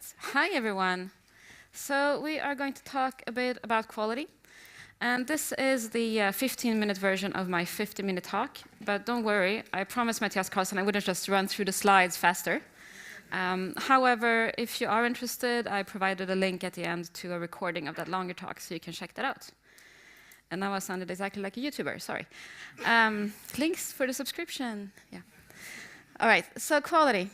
right. Hi, everyone. So we are going to talk a bit about quality. And this is the 15-minute version of my 50-minute talk. But don't worry, I promised Matthias Carlsen I wouldn't just run through the slides faster. However, if you are interested, I provided a link at the end to a recording of that longer talk, so you can check that out. And now I sounded exactly like a YouTuber, sorry. Links for the subscription, yeah. All right, so quality.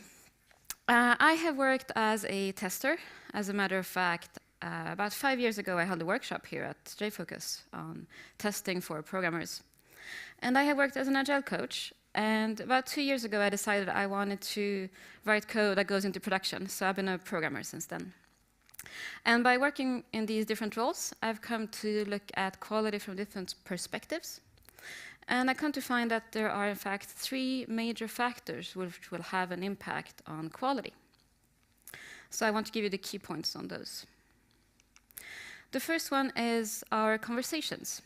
I have worked as a tester. As a matter of fact, about 5 years ago, I held a workshop here at JFocus on testing for programmers. And I have worked as an agile coach. And about 2 years ago, I decided I wanted to write code that goes into production. So I've been a programmer since then. And by working in these different roles, I've come to look at quality from different perspectives. And I come to find that there are, in fact, 3 major factors which will have an impact on quality. So I want to give you the key points on those. The first one is our conversations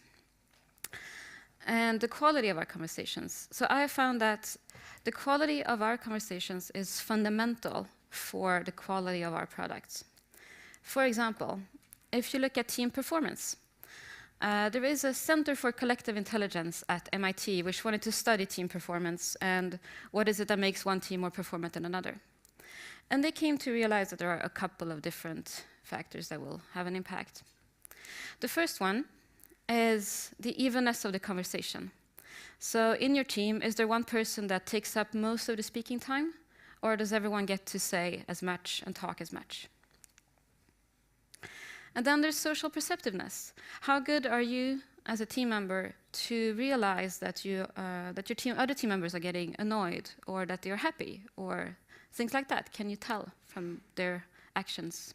and the quality of our conversations. So I have found that the quality of our conversations is fundamental for the quality of our products. For example, if you look at team performance, there is a Center for Collective Intelligence at MIT which wanted to study team performance and what is it that makes one team more performant than another. And they came to realize that there are a couple of different factors that will have an impact. The first one is the evenness of the conversation. So in your team, is there one person that takes up most of the speaking time, or does everyone get to say as much and talk as much? And then there's social perceptiveness. How good are you as a team member to realize that other team members are getting annoyed, or that they're happy, or things like that? Can you tell from their actions?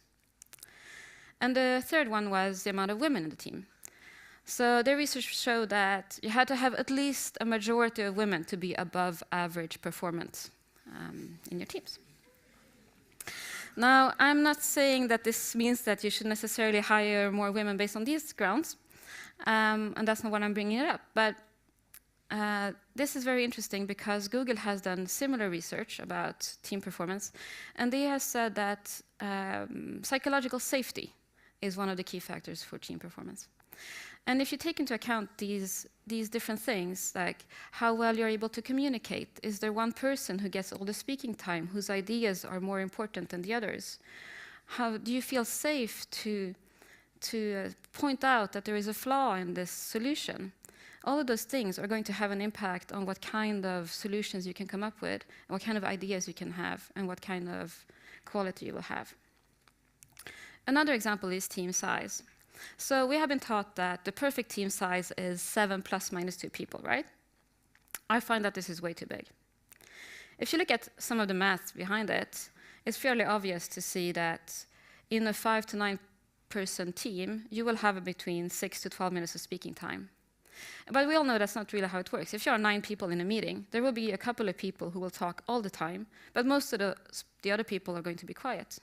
And the third one was the amount of women in the team. So their research showed that you had to have at least a majority of women to be above average performance in your teams. Now, I'm not saying that this means that you should necessarily hire more women based on these grounds, and that's not what I'm bringing it up. But this is very interesting because Google has done similar research about team performance, and they have said that psychological safety is one of the key factors for team performance. And if you take into account these different things, like how well you're able to communicate, is there one person who gets all the speaking time, whose ideas are more important than the others? How do you feel safe to point out that there is a flaw in this solution? All of those things are going to have an impact on what kind of solutions you can come up with, and what kind of ideas you can have, and what kind of quality you will have. Another example is team size. So we have been taught that the perfect team size is 7 plus minus 2 people, right? I find that this is way too big. If you look at some of the math behind it, it's fairly obvious to see that in a 5 to 9 person team, you will have between 6 to 12 minutes of speaking time. But we all know that's not really how it works. If you are 9 people in a meeting, there will be a couple of people who will talk all the time, but most of the other people are going to be quiet.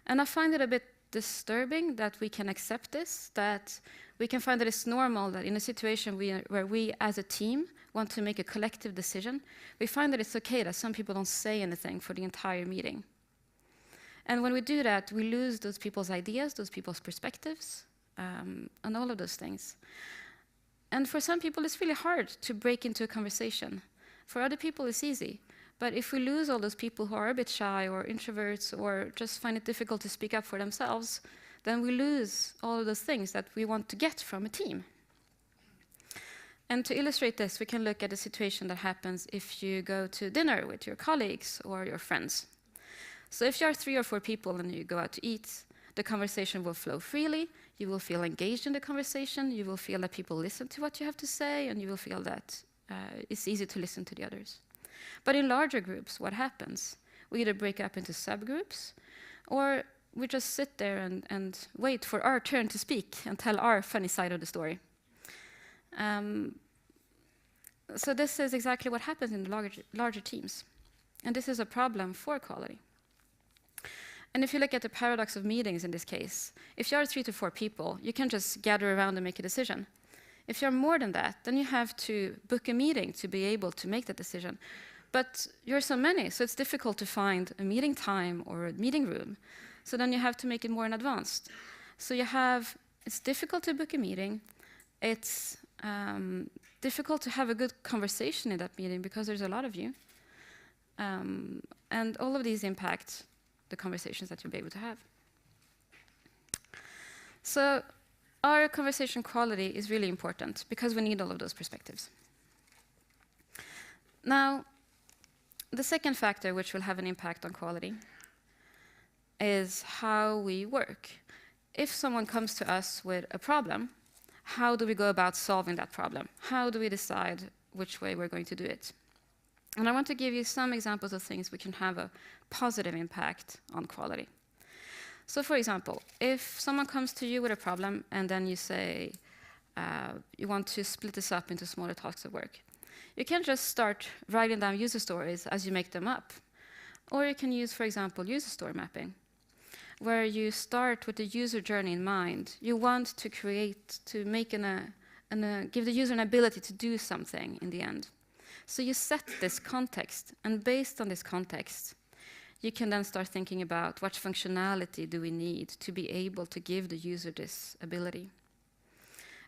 And I find it a bit disturbing that we can accept this, that we can find that it's normal that in a situation where we as a team want to make a collective decision, we find that it's okay that some people don't say anything for the entire meeting. And when we do that, we lose those people's ideas, those people's perspectives, and all of those things. And for some people, it's really hard to break into a conversation. For other people, it's easy. But if we lose all those people who are a bit shy or introverts or just find it difficult to speak up for themselves, then we lose all of those things that we want to get from a team. And to illustrate this, we can look at a situation that happens if you go to dinner with your colleagues or your friends. So if you are 3 or 4 people and you go out to eat, the conversation will flow freely, you will feel engaged in the conversation, you will feel that people listen to what you have to say, and you will feel that it's easy to listen to the others. But in larger groups, what happens? We either break up into subgroups, or we just sit there and wait for our turn to speak and tell our funny side of the story. So this is exactly what happens in the larger teams. And this is a problem for quality. And if you look at the paradox of meetings in this case, if you are 3 to 4 people, you can just gather around and make a decision. If you're more than that, then you have to book a meeting to be able to make that decision. But you're so many, so it's difficult to find a meeting time or a meeting room. So then you have to make it more in advance. So it's difficult to book a meeting. It's difficult to have a good conversation in that meeting because there's a lot of you. And all of these impact the conversations that you'll be able to have. So our conversation quality is really important because we need all of those perspectives. Now, the second factor which will have an impact on quality is how we work. If someone comes to us with a problem, how do we go about solving that problem? How do we decide which way we're going to do it? And I want to give you some examples of things which can have a positive impact on quality. So for example, if someone comes to you with a problem and then you say you want to split this up into smaller tasks of work, you can't just start writing down user stories as you make them up. Or you can use, for example, user story mapping, where you start with the user journey in mind. You want to create, to make give the user an ability to do something in the end. So you set this context, and based on this context, you can then start thinking about what functionality do we need to be able to give the user this ability.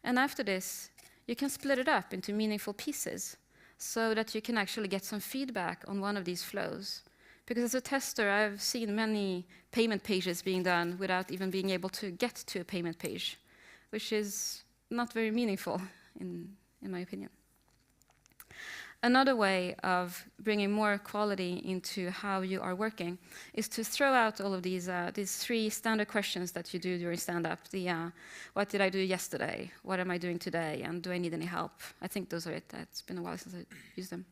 And after this, you can split it up into meaningful pieces so that you can actually get some feedback on one of these flows. Because as a tester, I've seen many payment pages being done without even being able to get to a payment page, which is not very meaningful, in my opinion. Another way of bringing more quality into how you are working is to throw out all of these 3 standard questions that you do during stand-up. What did I do yesterday? What am I doing today? And do I need any help? I think those are it. It's been a while since I used them.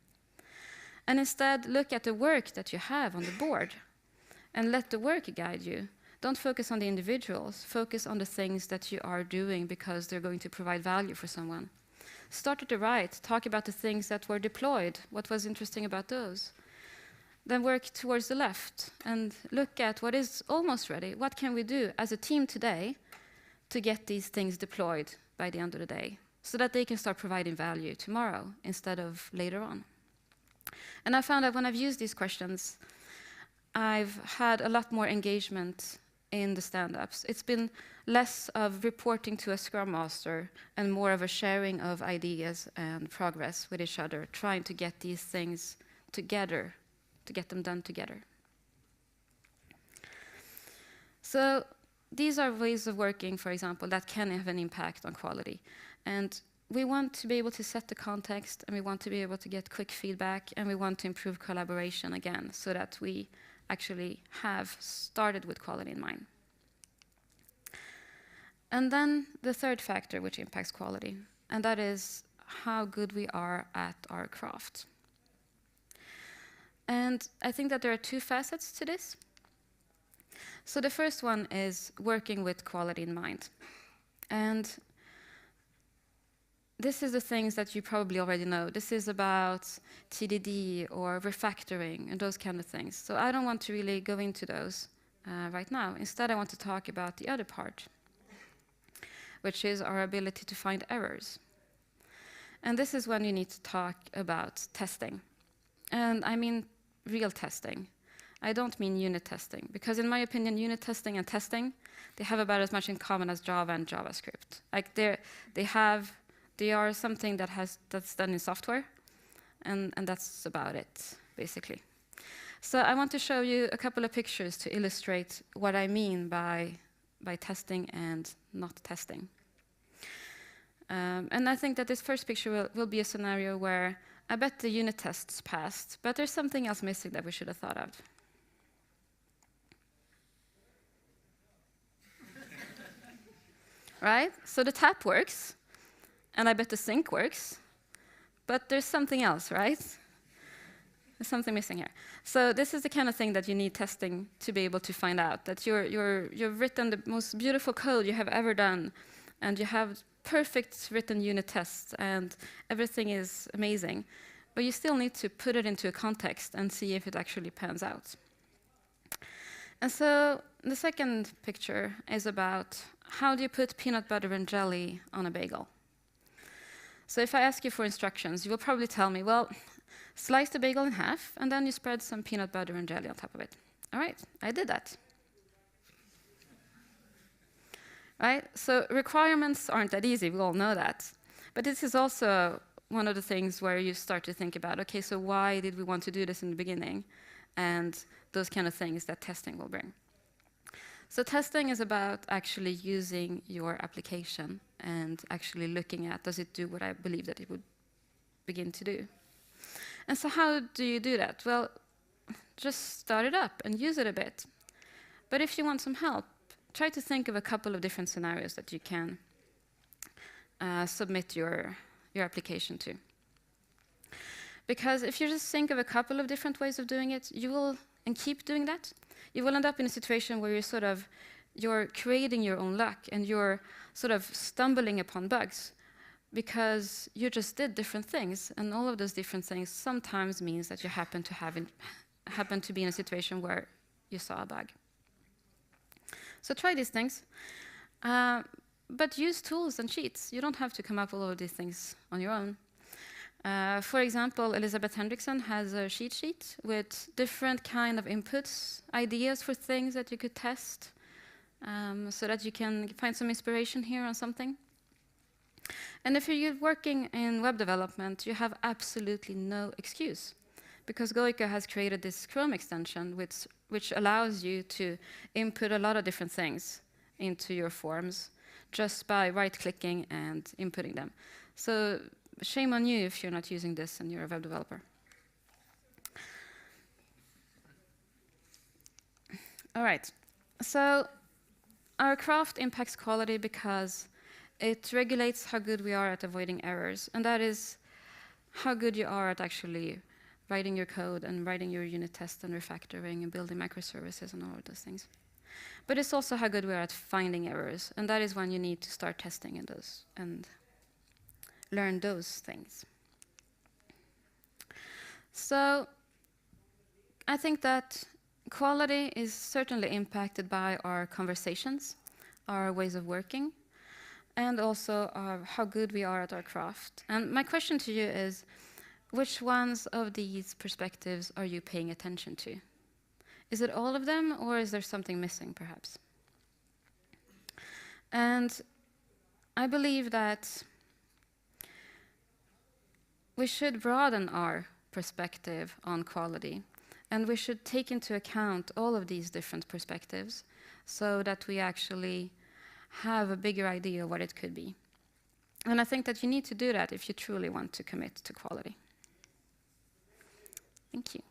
And instead, look at the work that you have on the board and let the work guide you. Don't focus on the individuals. Focus on the things that you are doing because they're going to provide value for someone. Start at the right. Talk about the things that were deployed. What was interesting about those? Then work towards the left and look at what is almost ready. What can we do as a team today to get these things deployed by the end of the day so that they can start providing value tomorrow instead of later on? And I found that when I've used these questions, I've had a lot more engagement in the stand-ups. It's been less of reporting to a Scrum Master and more of a sharing of ideas and progress with each other, trying to get these things together, to get them done together. So these are ways of working, for example, that can have an impact on quality. And we want to be able to set the context, and we want to be able to get quick feedback, and we want to improve collaboration again so that we actually have started with quality in mind. And then the third factor which impacts quality, and that is how good we are at our craft. And I think that there are 2 facets to this. So the first one is working with quality in mind. And this is the things that you probably already know. This is about TDD or refactoring and those kind of things. So I don't want to really go into those right now. Instead, I want to talk about the other part, which is our ability to find errors. And this is when you need to talk about testing. And I mean real testing. I don't mean unit testing, because in my opinion, unit testing and testing, they have about as much in common as Java and JavaScript. Like they are something that's done in software, and that's about it, basically. So I want to show you a couple of pictures to illustrate what I mean by testing and not testing. And I think that this first picture will be a scenario where I bet the unit tests passed, but there's something else missing that we should have thought of. Right? So the tap works, and I bet the sink works, but there's something else, right? There's something missing here. So this is the kind of thing that you need testing to be able to find out, that you've written the most beautiful code you have ever done, and you have perfect written unit tests, and everything is amazing, but you still need to put it into a context and see if it actually pans out. And so the second picture is about how do you put peanut butter and jelly on a bagel? So if I ask you for instructions, you will probably tell me, well, slice the bagel in half, and then you spread some peanut butter and jelly on top of it. All right, I did that. right? So requirements aren't that easy, we all know that. But this is also one of the things where you start to think about, okay, so why did we want to do this in the beginning? And those kind of things that testing will bring. So testing is about actually using your application and actually looking at, does it do what I believe that it would begin to do? And so how do you do that? Well, just start it up and use it a bit. But if you want some help, try to think of a couple of different scenarios that you can submit your application to. Because if you just think of a couple of different ways of doing it, you will, and keep doing that, you will end up in a situation where you're creating your own luck and you're sort of stumbling upon bugs because you just did different things, and all of those different things sometimes means that you happen to be in a situation where you saw a bug. So try these things, but use tools and sheets. You don't have to come up with all of these things on your own. For example, Elisabeth Hendrickson has a cheat sheet with different kind of inputs, ideas for things that you could test, so that you can find some inspiration here on something. And if you're working in web development, you have absolutely no excuse, because Goika has created this Chrome extension which allows you to input a lot of different things into your forms just by right-clicking and inputting them. So shame on you if you're not using this and you're a web developer. All right, so our craft impacts quality because it regulates how good we are at avoiding errors, and that is how good you are at actually writing your code and writing your unit test and refactoring and building microservices and all of those things. But it's also how good we are at finding errors, and that is when you need to start testing in those and learn those things. So I think that quality is certainly impacted by our conversations, our ways of working, and also how good we are at our craft. And my question to you is, which ones of these perspectives are you paying attention to? Is it all of them, or is there something missing, perhaps? And I believe that we should broaden our perspective on quality, and we should take into account all of these different perspectives so that we actually have a bigger idea of what it could be. And I think that you need to do that if you truly want to commit to quality. Thank you.